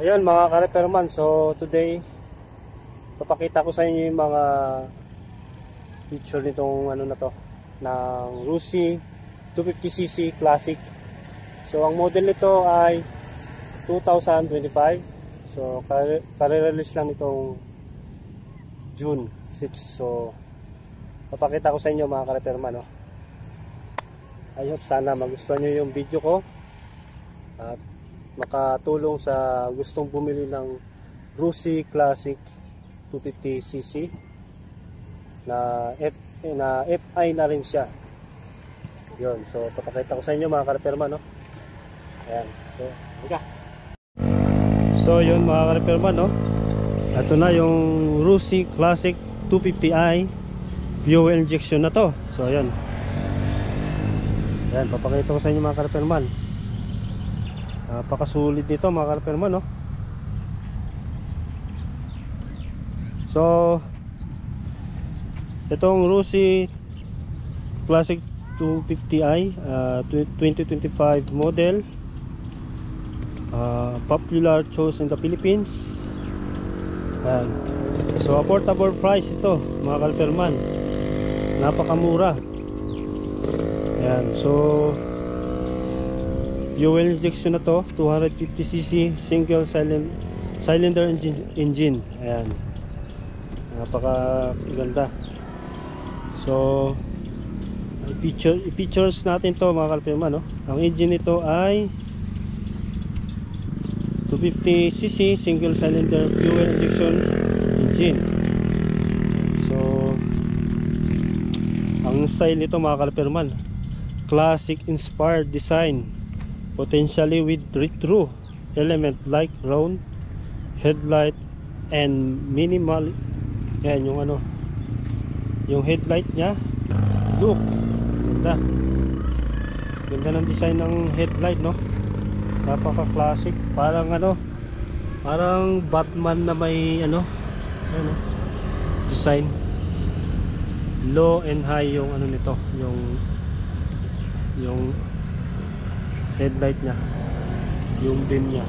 Ayun mga ka-repairman, so today papakita ko sa inyo yung mga feature nitong ano na to ng Rusi 250cc Classic. So ang model nito ay 2025. So kare-release lang nitong June 6. So papakita ko sa inyo mga ka-repairman, no? I hope sana magustuhan nyo yung video ko at makatulong sa gustong bumili ng Rusi Classic 250cc na FI na rin siya. Yun, so papakita ko sa inyo mga ka-repairman, no? Ayan, so higa. So yun mga ka-repairman, no? Ito na yung Rusi Classic 250i fuel injection na to. So ayan. Ayan, papakita ko sa inyo mga ka-repairman. Napakasulit nito mga ka-repairman, no? So itong Rusi Classic 250i 2025 model, popular choice in the Philippines. Ayan. So affordable price ito mga ka-repairman, napakamura. Ayan, so fuel injection na to, 250cc single cylinder engine. Ayan, napakaganda. So features natin to mga ka-repairman, no? Ang engine nito ay 250cc single cylinder fuel injection engine. So ang style nito mga ka-repairman, classic inspired design, potentially with retro element like round headlight and minimal. Yan yung ano, yung headlight nya, look ganda, ganda ng design ng headlight, no? Napaka classic, parang ano, parang Batman na may ano, ano design. Low and high yung ano nito, yung headlight nya, yung beam nya.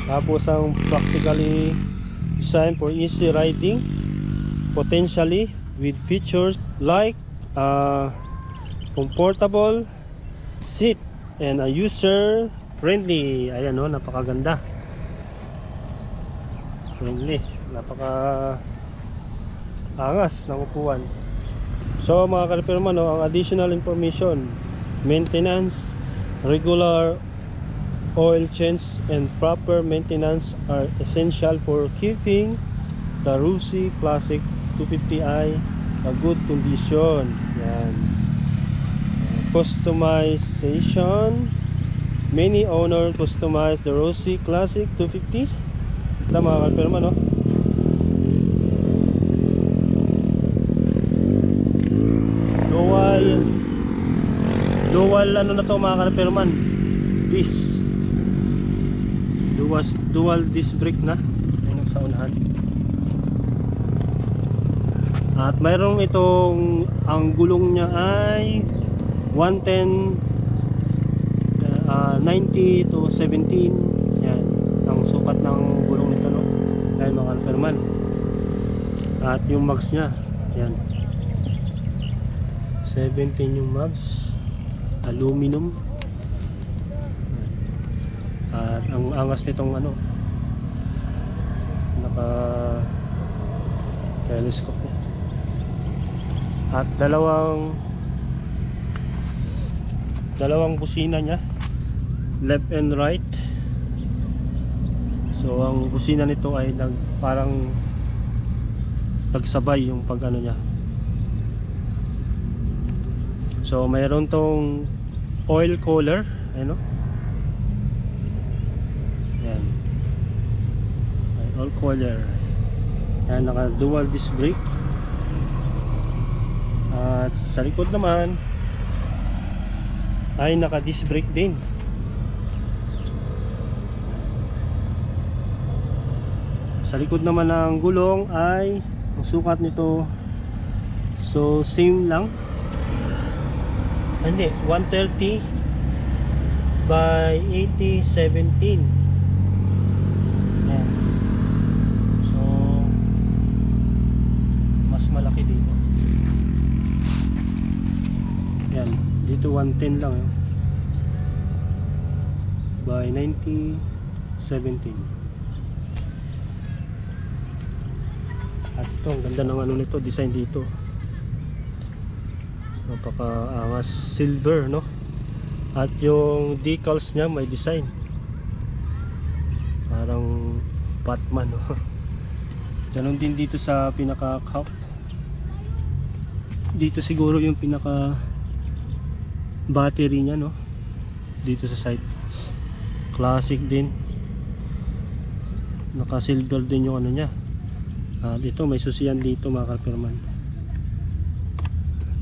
Tapos ang practically designed for easy riding, potentially with features like comfortable seat and a user friendly. Ayan, no, napakaganda, friendly, napaka angas ng upuan. So mga ka-repairman, no, ang additional information, maintenance, regular oil change and proper maintenance are essential for keeping the Rusi Classic 250i a good condition. Yan. Customization, many owners customize the Rusi Classic 250. Ito mga ka-repairman, no? Dual ano na to mga ka-repairman, disc, dual disc brake na. Ayun sa unahan. At mayroong itong, ang gulong niya ay 110 90 to 17. Yan ang sukat ng gulong nito, no? Ayun mga ka-repairman. At yung mags nya, yan 17 yung mags, aluminum. At ang angas nitong ano, naka telescope. At dalawang busina nya, left and right. So ang busina nito ay parang nagsabay yung pag ano nya. So mayroon tong oil cooler, ano? Yan. Oil cooler. Yan, naka dual disc brake. At sa likod naman ay naka disc brake din. Sa likod naman ng gulong ay ang sukat nito, so same lang. Hindi, 130 by 8017. Yan. So mas malaki dito. Yan, dito 110 lang by 9017. At ito, ang ganda ng ano nito, design dito. Napaka-angas, silver, no? At yung decals niya may design. Parang Batman, no? Ganon din dito sa pinaka-cup. Dito siguro yung pinaka battery niya, no? Dito sa side. Classic din. Naka-silver din yung ano niya. Dito may susiyan dito, mga ka-Raperman.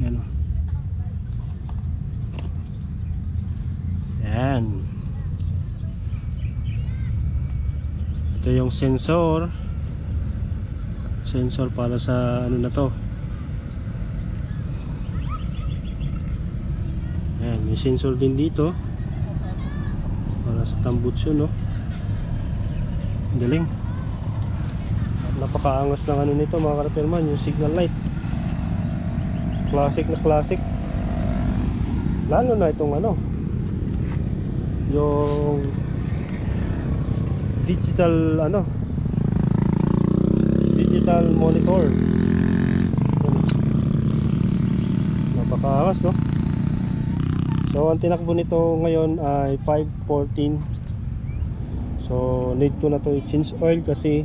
Yan, no? Yan. Ito yung sensor para sa ano na to. Yan, may sensor din dito para sa tambutso, no? Galing. Napakaangas ng ano nito, mga ka-Raperman, yung signal light. Classic na classic. Lalo na itong ano, yung digital ano, digital monitor. Napakaangas, no? So ang tinakbo nito ngayon ay 514. So need ko na to i-change oil kasi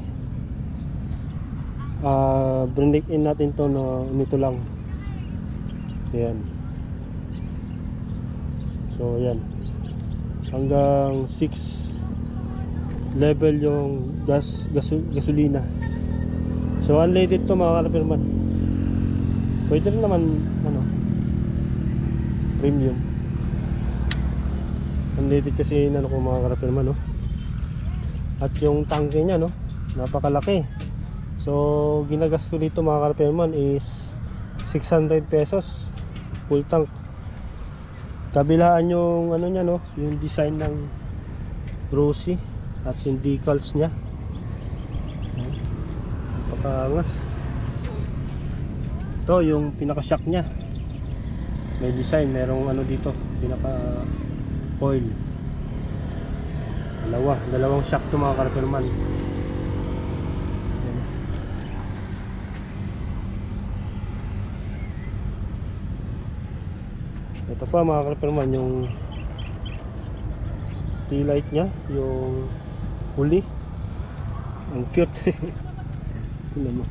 brindik in natin to na nito lang. Ayan. So ayan, hanggang 6 level yung gasolina. So unleaded to, mga ka-Raperman. Pwede rin naman ano, premium. Unleaded kasi ano ko, mga ka-Raperman, no? At yung tangke nya, no, napakalaki. So ginagas ko dito, mga ka-Raperman, is 600 pesos full tank. Kabilaan yung ano nya, no, yung design ng Rossi at yung decals nya. Napakaangas. Ito yung pinaka shock nya, may design, merong ano dito, pinaka coil. Dalawang shock to, mga ka-Raperman. Ito pa, mga ka-Raperman, yung tail light nya, yung huli. Ang cute. Tingnan mo.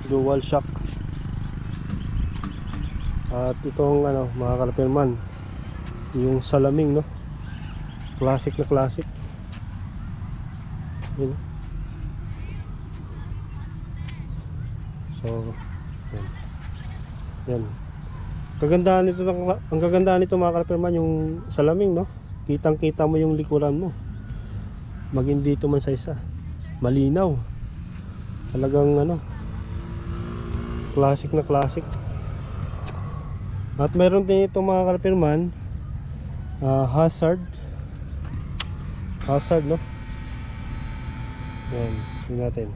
Dual shock. At itong ano, mga ka-Raperman, yung salaming, no, classic na classic. Yun. So yan. Yan. Kagandahan nito, ang kagandahan nito, mga ka-Raperman, yung salaming, no, kitang kita mo yung likuran mo, maging dito man sa isa, malinaw. Talagang ano, classic na classic. At meron din ito, mga ka-Raperman, hazard, no. Yan, tingnan natin.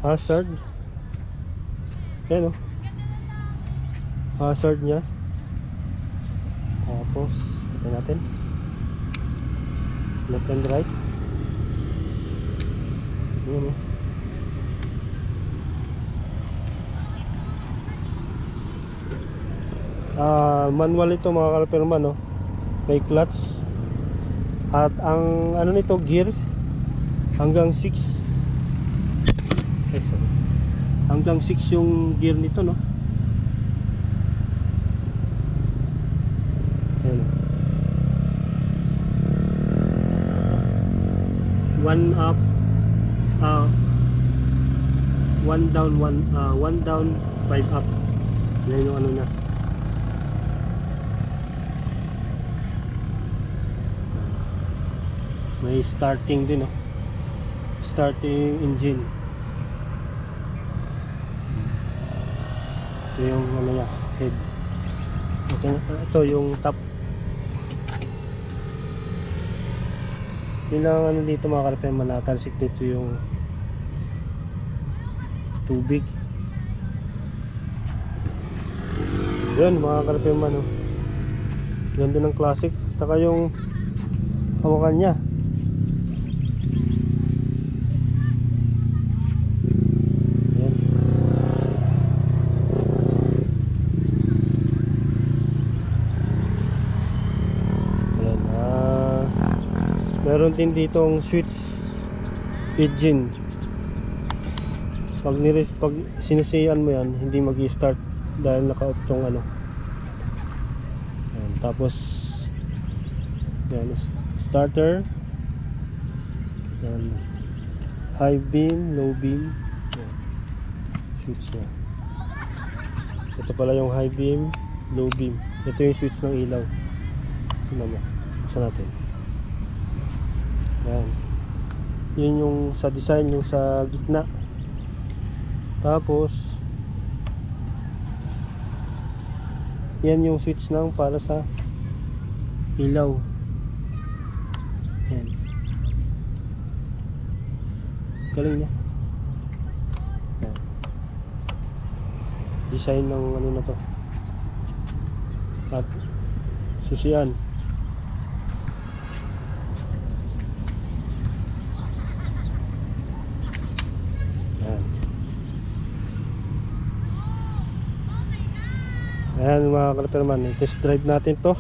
Hazard. Yan, no, hazard nya. Tapos tingnan natin left and right. Yan, no. Manual ito, mga ka-Raperman, no. May clutch. At ang ano nito, gear hanggang 6. Hanggang 6 yung gear nito, no. Ayan. One up, one down, one down, 5 up. Yan yung ano na. May starting din, no. Starting engine. Ito yung ano niya, head. Ito yung top. Yun lang ano dito mga ka-repairman, natalsik dito yung tubig. Yun mga ka-repairman, oh. Ganda ng classic. Taka yung hawakan niya. Ayan. Ayan. Meron din ditong switch engine. Pag sinisiyan mo yan, hindi mag-i-start dahil naka-off tong ano. Ayan. Tapos yan, starter. Yan. High beam, low beam. Yan. Switch niya. Ito pala yung high beam, low beam. Ito yung switch ng ilaw. Tingnan mo. Buksan natin. Yan. Yun yung sa design, yung sa gitna. Tapos yan yung switch ng para sa ilaw. Yan. Galing niya. Yan. Design ng ano na to. At susian. Yan. Ayan mga ka-repairman, test drive natin to.